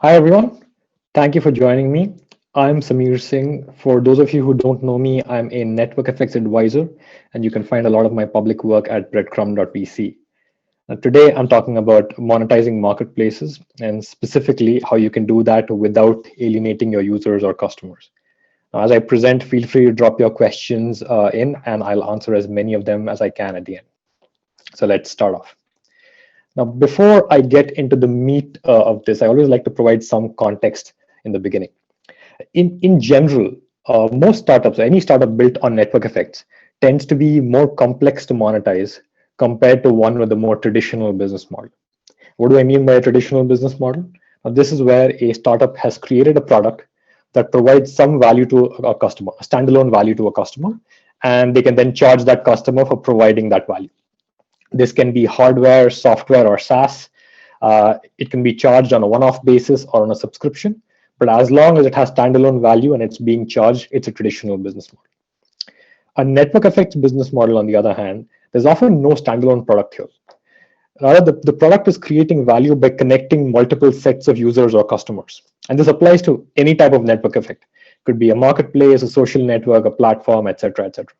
Hi everyone, thank you for joining me. I'm Samir Singh. For those of you who don't know me, I'm a network effects advisor, and you can find a lot of my public work at breadcrumb.vc. Today, I'm talking about monetizing marketplaces and specifically how you can do that without alienating your users or customers. Now, as I present, feel free to drop your questions in, and I'll answer as many of them as I can at the end. So let's start off. Now, before I get into the meat of this, I always like to provide some context in the beginning. In general, most startups, any startup built on network effects, tends to be more complex to monetize compared to one with a more traditional business model. What do I mean by a traditional business model? Now, this is where a startup has created a product that provides some value to a customer, a standalone value to a customer, and they can then charge that customer for providing that value. This can be hardware, software, or SaaS. It can be charged on a one-off basis or on a subscription. But as long as it has standalone value and it's being charged, it's a traditional business model. A network effects business model, on the other hand, there's often no standalone product here. Rather, the product is creating value by connecting multiple sets of users or customers. And this applies to any type of network effect. It could be a marketplace, a social network, a platform, etc., etc.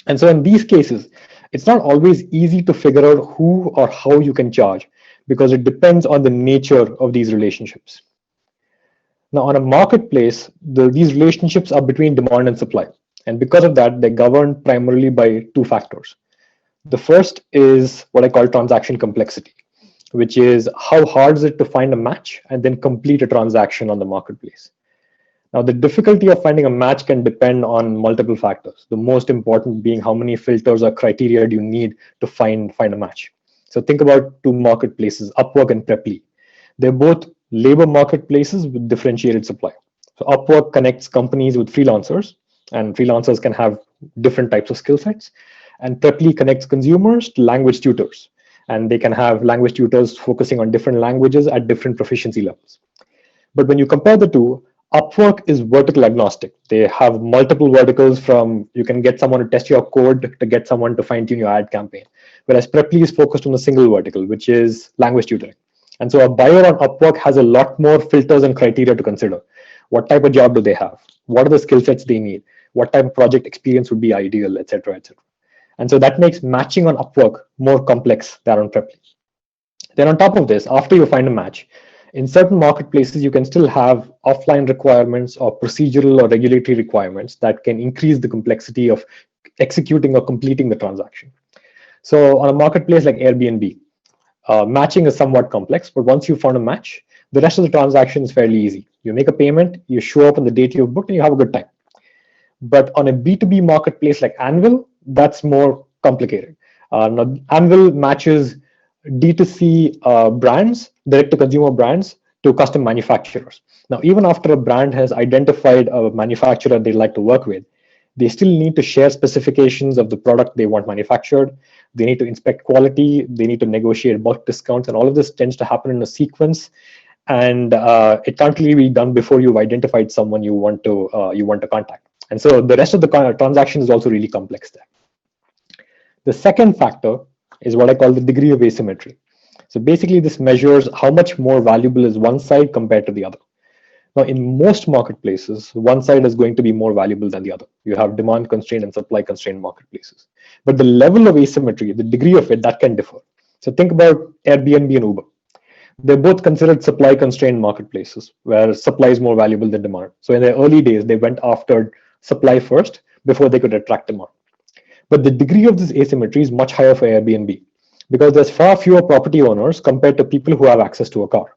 And so in these cases, it's not always easy to figure out who or how you can charge because it depends on the nature of these relationships. Now, on a marketplace, these relationships are between demand and supply. And because of that, they're governed primarily by two factors. The first is what I call transaction complexity, which is how hard is it to find a match and then complete a transaction on the marketplace. Now, the difficulty of finding a match can depend on multiple factors, the most important being how many filters or criteria do you need to find a match. So think about two marketplaces, Upwork and Preply. They're both labor marketplaces with differentiated supply. So Upwork connects companies with freelancers, and freelancers can have different types of skill sets. And Preply connects consumers to language tutors, and they can have language tutors focusing on different languages at different proficiency levels. But when you compare the two, Upwork is vertical agnostic. They have multiple verticals from you can get someone to test your code to get someone to fine tune your ad campaign. Whereas Preply is focused on a single vertical, which is language tutoring. And so a buyer on Upwork has a lot more filters and criteria to consider. What type of job do they have? What are the skill sets they need? What type of project experience would be ideal, etc., etc. And so that makes matching on Upwork more complex than on Preply. Then on top of this, after you find a match, in certain marketplaces, you can still have offline requirements or procedural or regulatory requirements that can increase the complexity of executing or completing the transaction. So on a marketplace like Airbnb, matching is somewhat complex, but once you found a match, the rest of the transaction is fairly easy. You make a payment, you show up on the date you've booked, and you have a good time. But on a B2B marketplace like Anvil, that's more complicated. Now, Anvil matches D2C brands, direct-to-consumer brands, to custom manufacturers. Now, even after a brand has identified a manufacturer they'd like to work with, they still need to share specifications of the product they want manufactured. They need to inspect quality. They need to negotiate bulk discounts, and all of this tends to happen in a sequence. And it can't really be done before you've identified someone you want to contact. And so the rest of the transaction is also really complex there. The second factor is what I call the degree of asymmetry. So basically, this measures how much more valuable is one side compared to the other. Now, in most marketplaces, one side is going to be more valuable than the other. You have demand constrained and supply constrained marketplaces. But the level of asymmetry, the degree of it, that can differ. So think about Airbnb and Uber. They're both considered supply constrained marketplaces where supply is more valuable than demand. So in their early days, they went after supply first before they could attract demand. But the degree of this asymmetry is much higher for Airbnb because there's far fewer property owners compared to people who have access to a car.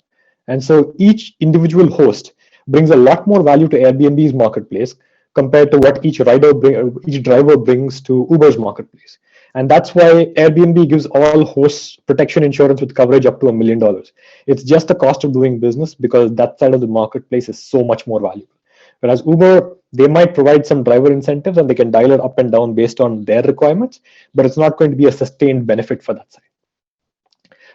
And so each individual host brings a lot more value to Airbnb's marketplace compared to what each driver brings to Uber's marketplace. And that's why Airbnb gives all hosts protection insurance with coverage up to $1 million. It's just the cost of doing business because that side of the marketplace is so much more valuable. Whereas Uber, they might provide some driver incentives and they can dial it up and down based on their requirements, but it's not going to be a sustained benefit for that side.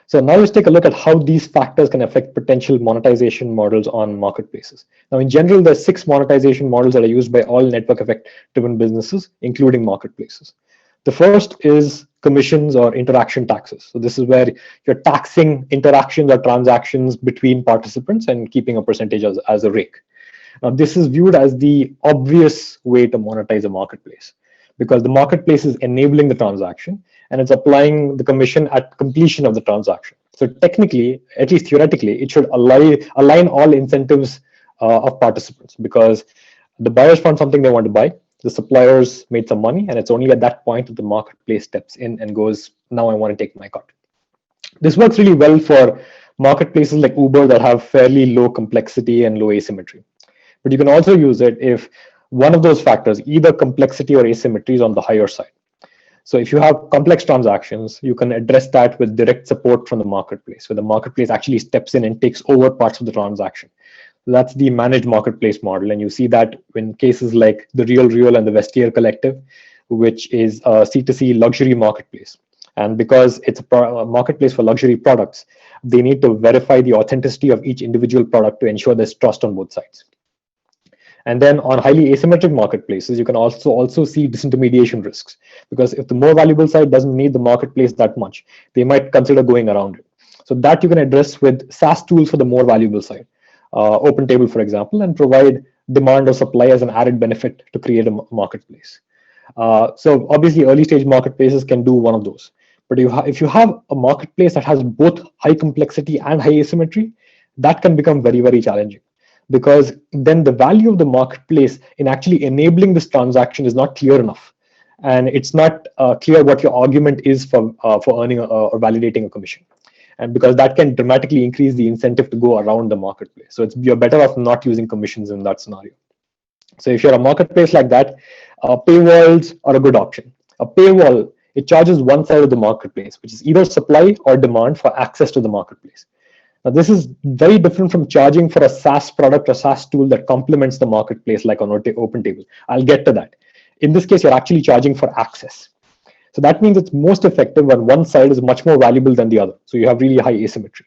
So now let's take a look at how these factors can affect potential monetization models on marketplaces. Now, in general, there's 6 monetization models that are used by all network effect-driven businesses, including marketplaces. The first is commissions or interaction taxes. So this is where you're taxing interactions or transactions between participants and keeping a percentage as a rake. Now, this is viewed as the obvious way to monetize a marketplace because the marketplace is enabling the transaction and it's applying the commission at completion of the transaction. So technically, at least theoretically, it should align all incentives of participants because the buyers found something they want to buy, the suppliers made some money, and it's only at that point that the marketplace steps in and goes, now I want to take my cut. This works really well for marketplaces like Uber that have fairly low complexity and low asymmetry. But you can also use it if one of those factors, either complexity or asymmetry, is on the higher side. So if you have complex transactions, you can address that with direct support from the marketplace, where the marketplace actually steps in and takes over parts of the transaction. That's the managed marketplace model. And you see that in cases like the Real and the Vestiaire Collective, which is a C2C luxury marketplace. And because it's a marketplace for luxury products, they need to verify the authenticity of each individual product to ensure there's trust on both sides. And then on highly asymmetric marketplaces, you can also see disintermediation risks, because if the more valuable side doesn't need the marketplace that much, they might consider going around it. So that you can address with SaaS tools for the more valuable side. Open table, for example, and provide demand or supply as an added benefit to create a marketplace. So obviously, early stage marketplaces can do one of those. But if you have a marketplace that has both high complexity and high asymmetry, that can become very, very challenging, because then the value of the marketplace in actually enabling this transaction is not clear enough. And it's not clear what your argument is for earning or validating a commission. And because that can dramatically increase the incentive to go around the marketplace. So you're better off not using commissions in that scenario. So if you're a marketplace like that, paywalls are a good option. A paywall, it charges one side of the marketplace, which is either supply or demand for access to the marketplace. Now, this is very different from charging for a SaaS product or SaaS tool that complements the marketplace, like on Open Table. I'll get to that. In this case, you're actually charging for access. So that means it's most effective when one side is much more valuable than the other. So you have really high asymmetry.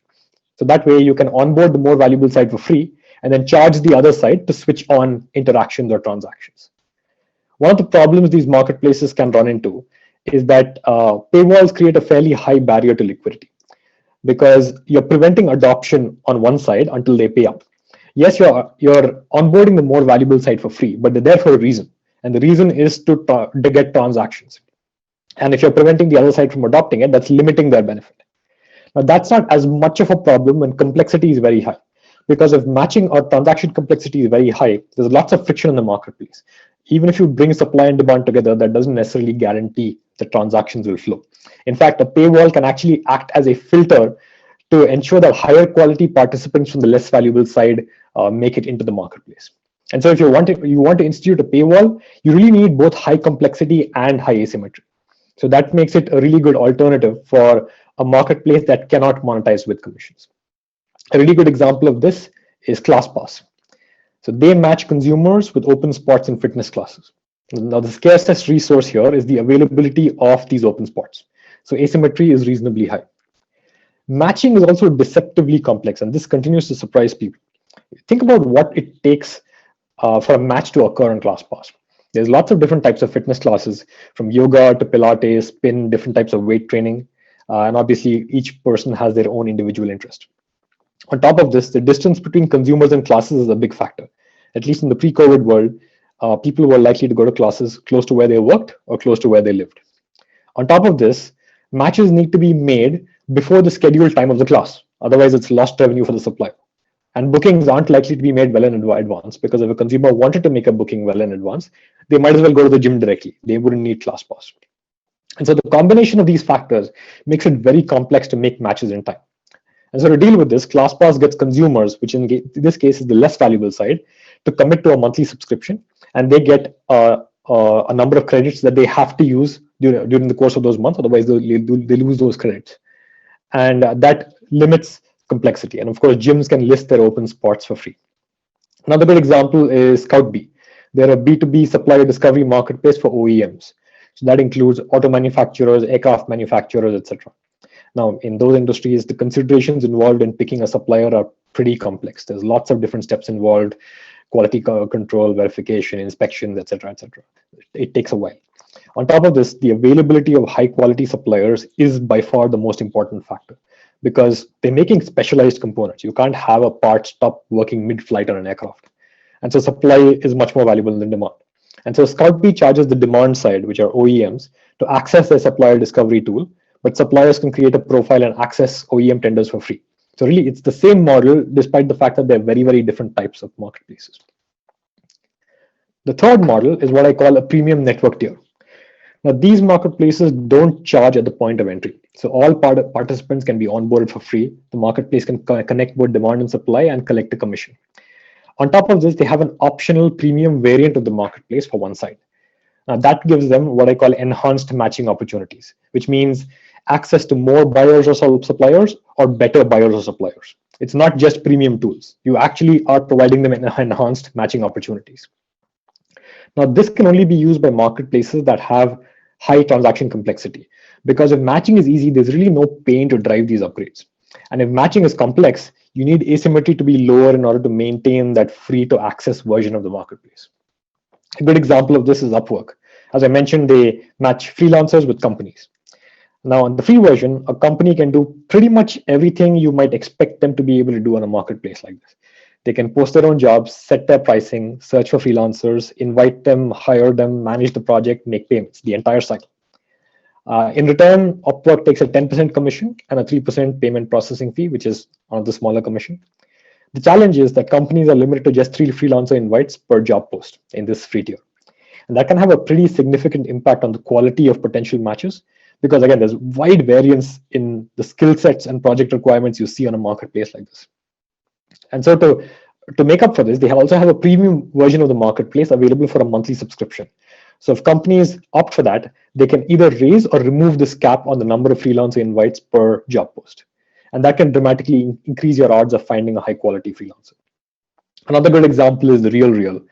So that way you can onboard the more valuable side for free and then charge the other side to switch on interactions or transactions. One of the problems these marketplaces can run into is that paywalls create a fairly high barrier to liquidity, because you're preventing adoption on one side until they pay up. Yes, you're onboarding the more valuable side for free, but they're there for a reason. And the reason is to get transactions. And if you're preventing the other side from adopting it, that's limiting their benefit. Now, that's not as much of a problem when complexity is very high, because if matching or transaction complexity is very high, there's lots of friction in the marketplace. Even if you bring supply and demand together, that doesn't necessarily guarantee that transactions will flow. In fact, a paywall can actually act as a filter to ensure that higher quality participants from the less valuable side make it into the marketplace. And so if you want to institute a paywall, you really need both high complexity and high asymmetry. So that makes it a really good alternative for a marketplace that cannot monetize with commissions. A really good example of this is ClassPass. So they match consumers with open spots in fitness classes. Now, the scarcest resource here is the availability of these open spots. So asymmetry is reasonably high. Matching is also deceptively complex, and this continues to surprise people. Think about what it takes for a match to occur in ClassPass. There's lots of different types of fitness classes, from yoga to Pilates, spin, different types of weight training. And obviously, each person has their own individual interest. On top of this, the distance between consumers and classes is a big factor. At least in the pre-COVID world, people were likely to go to classes close to where they worked or close to where they lived. On top of this, matches need to be made before the scheduled time of the class. Otherwise, it's lost revenue for the supplier. And bookings aren't likely to be made well in advance, because if a consumer wanted to make a booking well in advance, they might as well go to the gym directly. They wouldn't need ClassPass. And so the combination of these factors makes it very complex to make matches in time. And so to deal with this, ClassPass gets consumers, which in this case is the less valuable side, to commit to a monthly subscription, and they get a number of credits that they have to use during the course of those months. Otherwise, they lose those credits. And that limits complexity. And of course, gyms can list their open spots for free. Another good example is ScoutBee. They're a B2B supplier discovery marketplace for OEMs. So that includes auto manufacturers, aircraft manufacturers, etc. Now, in those industries, the considerations involved in picking a supplier are pretty complex. There's lots of different steps involved: quality control, verification, inspections, etc., etc. It takes a while. On top of this, the availability of high quality suppliers is by far the most important factor because they're making specialized components. You can't have a part stop working mid-flight on an aircraft. And so supply is much more valuable than demand. And so Scoutbee charges the demand side, which are OEMs, to access their supplier discovery tool, but suppliers can create a profile and access OEM tenders for free. So really, it's the same model, despite the fact that they're very, very different types of marketplaces. The third model is what I call a premium network tier. Now, these marketplaces don't charge at the point of entry. So all participants can be onboarded for free. The marketplace can connect both demand and supply and collect a commission. On top of this, they have an optional premium variant of the marketplace for one side. Now, that gives them what I call enhanced matching opportunities, which means access to more buyers or suppliers or better buyers or suppliers. It's not just premium tools. You actually are providing them enhanced matching opportunities. Now, this can only be used by marketplaces that have high transaction complexity, because if matching is easy, there's really no pain to drive these upgrades. And if matching is complex, you need asymmetry to be lower in order to maintain that free to access version of the marketplace. A good example of this is Upwork. As I mentioned, they match freelancers with companies. Now, on the free version, a company can do pretty much everything you might expect them to be able to do on a marketplace like this. They can post their own jobs, set their pricing, search for freelancers, invite them, hire them, manage the project, make payments, the entire cycle. In return, Upwork takes a 10% commission and a 3% payment processing fee, which is one of the smaller commission. The challenge is that companies are limited to just 3 freelancer invites per job post in this free tier. And that can have a pretty significant impact on the quality of potential matches, because again, there's wide variance in the skill sets and project requirements you see on a marketplace like this. And so to make up for this, they also have a premium version of the marketplace available for a monthly subscription. So if companies opt for that, they can either raise or remove this cap on the number of freelancer invites per job post. And that can dramatically increase your odds of finding a high quality freelancer. Another good example is the RealReal.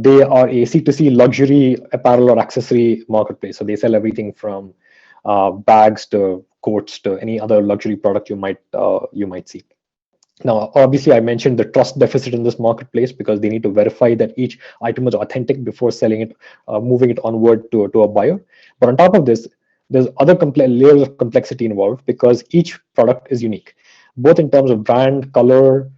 They are a C2C luxury apparel or accessory marketplace. So they sell everything from bags to coats to any other luxury product you might see. Now, obviously, I mentioned the trust deficit in this marketplace because they need to verify that each item is authentic before selling it, moving it onward to a buyer. But on top of this, there's other layers of complexity involved because each product is unique, both in terms of brand, color,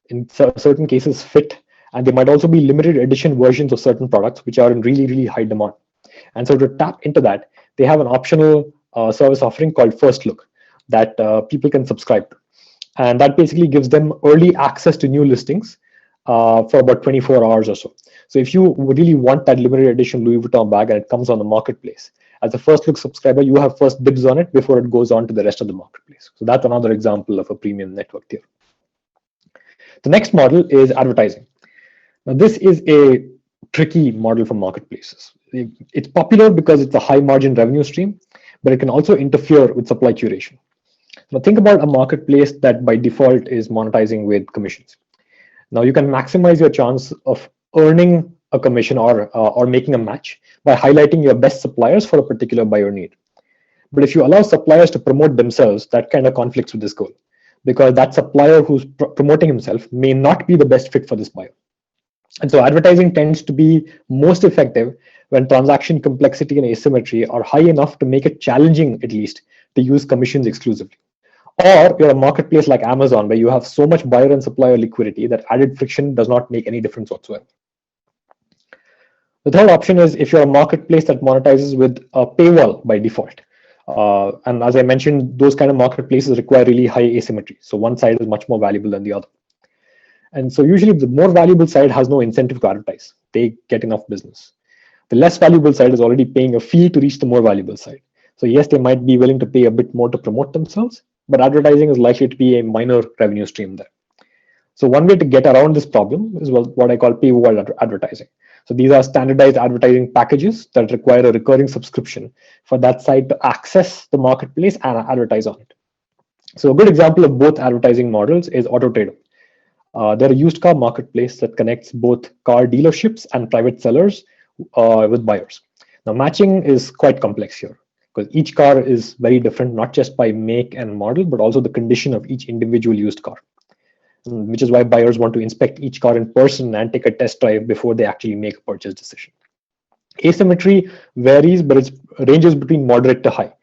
in certain cases fit, and they might also be limited edition versions of certain products which are in really, really high demand. And so to tap into that, they have an optional service offering called First Look that people can subscribe to. And that basically gives them early access to new listings for about 24 hours or so. So if you really want that limited edition Louis Vuitton bag and it comes on the marketplace, as a First Look subscriber, you have first dibs on it before it goes on to the rest of the marketplace. So that's another example of a premium network tier. The next model is advertising. Now, this is a tricky model for marketplaces. It's popular because it's a high margin revenue stream, but it can also interfere with supply curation. Now, think about a marketplace that by default is monetizing with commissions. Now, you can maximize your chance of earning a commission or making a match by highlighting your best suppliers for a particular buyer need. But if you allow suppliers to promote themselves, that kind of conflicts with this goal, because that supplier who's promoting himself may not be the best fit for this buyer. And so advertising tends to be most effective when transaction complexity and asymmetry are high enough to make it challenging, at least, to use commissions exclusively. Or you're a marketplace like Amazon, where you have so much buyer and supplier liquidity that added friction does not make any difference whatsoever. The third option is if you're a marketplace that monetizes with a paywall by default. And as I mentioned, those kind of marketplaces require really high asymmetry. So one side is much more valuable than the other. And so usually the more valuable side has no incentive to advertise. They get enough business. The less valuable side is already paying a fee to reach the more valuable side. So yes, they might be willing to pay a bit more to promote themselves, but advertising is likely to be a minor revenue stream there. So one way to get around this problem is what I call paywall advertising. So these are standardized advertising packages that require a recurring subscription for that site to access the marketplace and advertise on it. So a good example of both advertising models is AutoTrader. They're a used car marketplace that connects both car dealerships and private sellers with buyers. Now, matching is quite complex here because each car is very different, not just by make and model, but also the condition of each individual used car, which is why buyers want to inspect each car in person and take a test drive before they actually make a purchase decision. Asymmetry varies, but it ranges between moderate to high.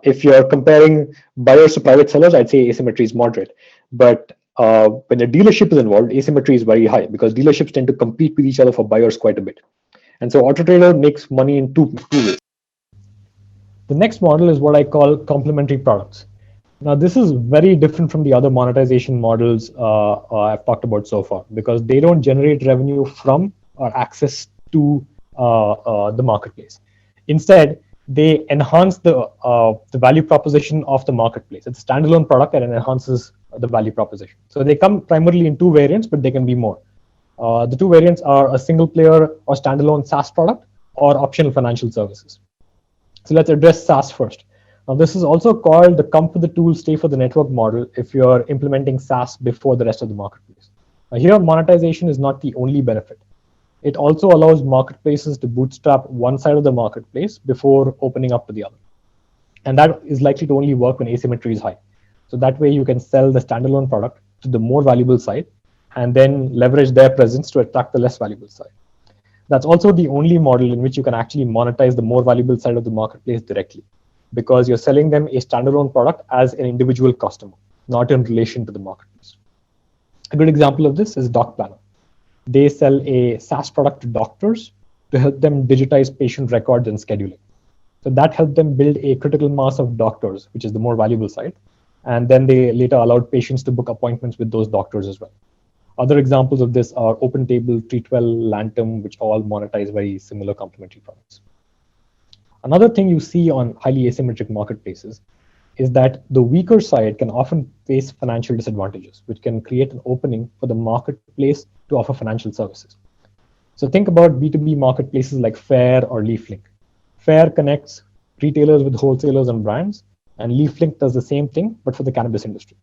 If you're comparing buyers to private sellers, I'd say asymmetry is moderate. But when a dealership is involved, asymmetry is very high because dealerships tend to compete with each other for buyers quite a bit. And so AutoTrader makes money in two ways. The next model is what I call complementary products. Now, this is very different from the other monetization models I've talked about so far because they don't generate revenue from or access to the marketplace. Instead, they enhance the value proposition of the marketplace. It's a standalone product and it enhances the value proposition. So they come primarily in two variants, but they can be more. The two variants are a single player or standalone SaaS product or optional financial services. So let's address SaaS first. Now, this is also called the come for the tool, stay for the network model if you're implementing SaaS before the rest of the marketplace. Now, here, monetization is not the only benefit. It also allows marketplaces to bootstrap one side of the marketplace before opening up to the other. And that is likely to only work when asymmetry is high. So that way you can sell the standalone product to the more valuable side and then leverage their presence to attract the less valuable side. That's also the only model in which you can actually monetize the more valuable side of the marketplace directly because you're selling them a standalone product as an individual customer, not in relation to the marketplace. A good example of this is Doc Planner. They sell a SaaS product to doctors to help them digitize patient records and scheduling. So that helped them build a critical mass of doctors, which is the more valuable side. And then they later allowed patients to book appointments with those doctors as well. Other examples of this are OpenTable, Treatwell, Lantum, which all monetize very similar complementary products. Another thing you see on highly asymmetric marketplaces is that the weaker side can often face financial disadvantages, which can create an opening for the marketplace to offer financial services. So think about B2B marketplaces like Fair or LeafLink. Fair connects retailers with wholesalers and brands, and LeafLink does the same thing, but for the cannabis industry.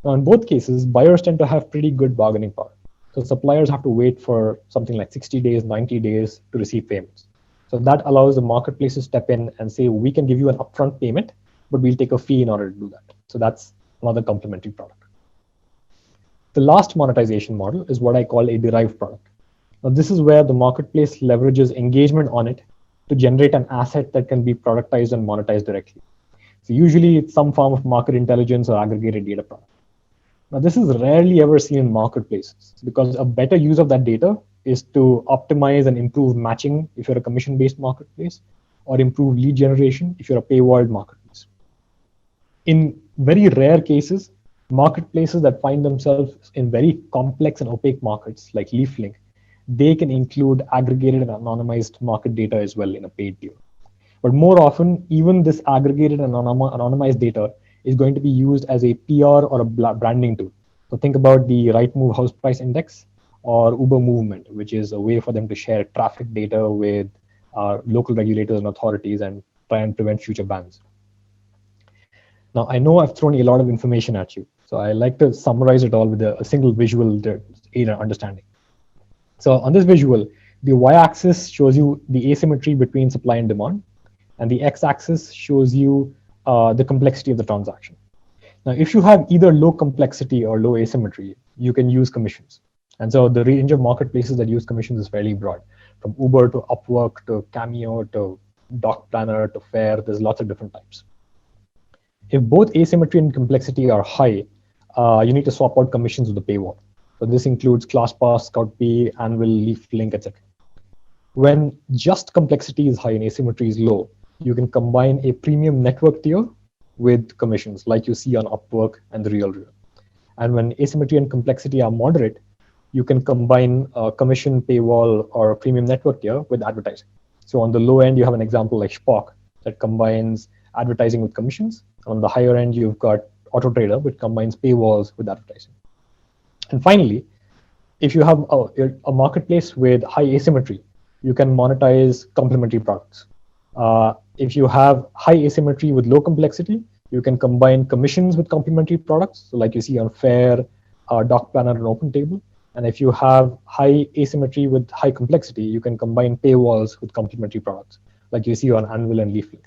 Now, in both cases, buyers tend to have pretty good bargaining power. So suppliers have to wait for something like 60 days, 90 days to receive payments. So that allows the marketplace to step in and say, we can give you an upfront payment, but we'll take a fee in order to do that. So that's another complementary product. The last monetization model is what I call a derived product. Now, this is where the marketplace leverages engagement on it to generate an asset that can be productized and monetized directly. So usually it's some form of market intelligence or aggregated data product. Now, this is rarely ever seen in marketplaces because a better use of that data is to optimize and improve matching if you're a commission-based marketplace, or improve lead generation if you're a paywalled marketplace. In very rare cases, marketplaces that find themselves in very complex and opaque markets like LeafLink, they can include aggregated and anonymized market data as well in a paid tier. But more often, even this aggregated and anonymized data is going to be used as a PR or a branding tool. So think about the Rightmove house price index or Uber movement, which is a way for them to share traffic data with local regulators and authorities and try and prevent future bans. Now, I know I've thrown a lot of information at you, so I like to summarize it all with a single visual to aid our understanding. So on this visual, the y-axis shows you the asymmetry between supply and demand, and the x-axis shows you the complexity of the transaction. Now, if you have either low complexity or low asymmetry, you can use commissions. And so the range of marketplaces that use commissions is fairly broad, from Uber to Upwork to Cameo to Doc Planner to Fair. There's lots of different types. If both asymmetry and complexity are high, you need to swap out commissions with the paywall. So this includes ClassPass, ScoutPay, Anvil, LeafLink, etc. When just complexity is high and asymmetry is low, you can combine a premium network tier with commissions like you see on Upwork and The RealReal. And when asymmetry and complexity are moderate, you can combine a commission paywall or a premium network tier with advertising. So on the low end, you have an example like Spock that combines advertising with commissions. On the higher end, you've got AutoTrader, which combines paywalls with advertising. And finally, if you have a marketplace with high asymmetry, you can monetize complementary products. If you have high asymmetry with low complexity, you can combine commissions with complementary products, so like you see on Fair, Doc Planner, and OpenTable. And if you have high asymmetry with high complexity, you can combine paywalls with complementary products, like you see on Anvil and LeafLink.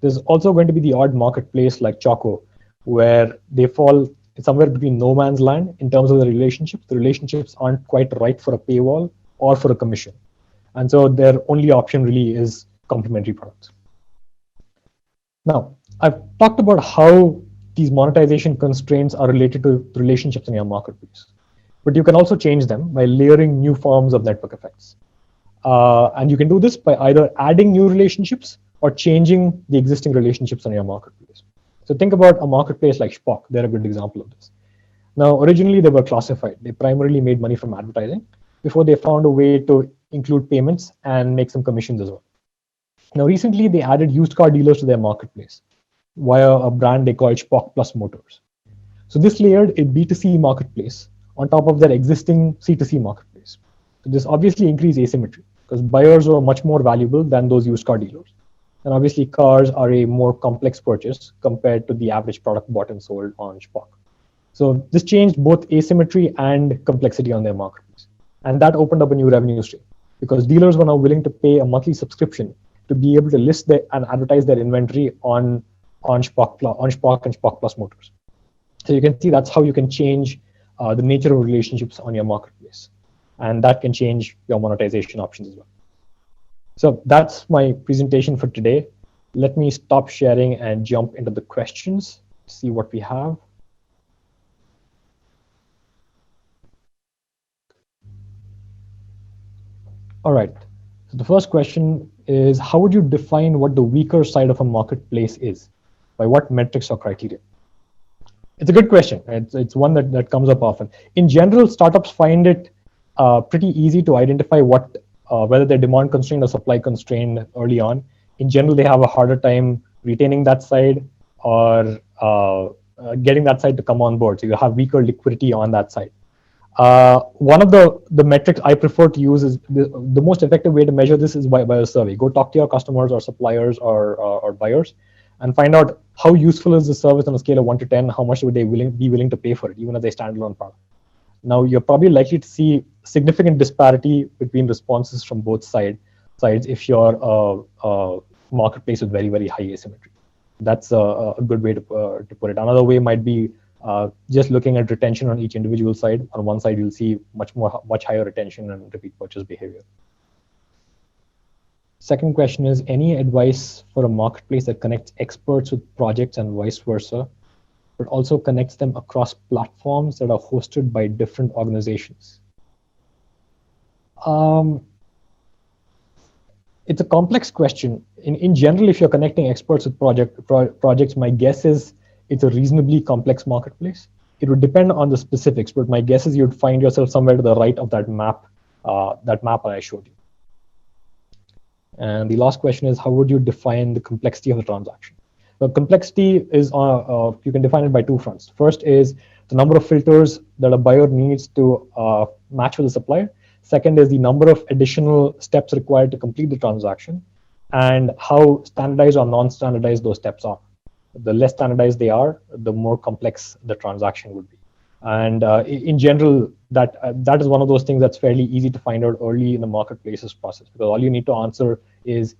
There's also going to be the odd marketplace like Choco, where they fall somewhere between no man's land in terms of the relationships. The relationships aren't quite right for a paywall or for a commission. And so their only option really is complementary products. Now, I've talked about how these monetization constraints are related to relationships in your marketplace. But you can also change them by layering new forms of network effects. And you can do this by either adding new relationships or changing the existing relationships on your marketplace. So think about a marketplace like Spock. They're a good example of this. Now, originally they were classified. They primarily made money from advertising before they found a way to include payments and make some commissions as well. Now, recently they added used car dealers to their marketplace via a brand they call Spock Plus Motors. So this layered a B2C marketplace on top of their existing C2C marketplace. So this obviously increased asymmetry because buyers are much more valuable than those used car dealers. And obviously cars are a more complex purchase compared to the average product bought and sold on Spock. So this changed both asymmetry and complexity on their marketplace. And that opened up a new revenue stream because dealers were now willing to pay a monthly subscription to be able to list and advertise their inventory on Spock and Spock Plus Motors. So you can see that's how you can change the nature of relationships on your marketplace. And that can change your monetization options as well. So that's my presentation for today. Let me stop sharing and jump into the questions, see what we have. All right. So the first question is, how would you define what the weaker side of a marketplace is? By what metrics or criteria? It's a good question. It's one that comes up often. In general, startups find it pretty easy to identify whether they're demand constrained or supply constrained early on. In general, they have a harder time retaining that side or getting that side to come on board. So you have weaker liquidity on that side. One of the metrics I prefer to use is the most effective way to measure this is by a survey. Go talk to your customers or suppliers or buyers and find out how useful is the service on a scale of 1 to 10, how much would they be willing to pay for it, even as a standalone product. Now, you're probably likely to see significant disparity between responses from both sides if you're a marketplace with very, very high asymmetry. That's a good way to put it. Another way might be just looking at retention on each individual side. On one side, you'll see much higher retention and repeat purchase behavior. Second question is, any advice for a marketplace that connects experts with projects and vice versa, but also connects them across platforms that are hosted by different organizations? It's a complex question. In general, if you're connecting experts with projects, my guess is it's a reasonably complex marketplace. It would depend on the specifics, but my guess is you'd find yourself somewhere to the right of that map that I showed you. And the last question is, how would you define the complexity of the transaction? The complexity is, you can define it by two fronts. First is the number of filters that a buyer needs to match with a supplier. Second is the number of additional steps required to complete the transaction and how standardized or non-standardized those steps are. The less standardized they are, the more complex the transaction would be. And in general, that is one of those things that's fairly easy to find out early in the marketplaces process, because all you need to answer is,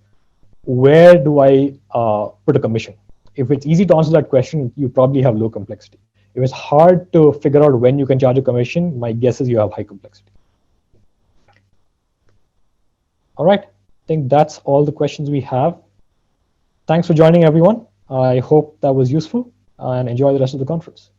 where do I put a commission? If it's easy to answer that question, you probably have low complexity. If it's hard to figure out when you can charge a commission, my guess is you have high complexity. All right, I think that's all the questions we have. Thanks for joining, everyone. I hope that was useful, and enjoy the rest of the conference.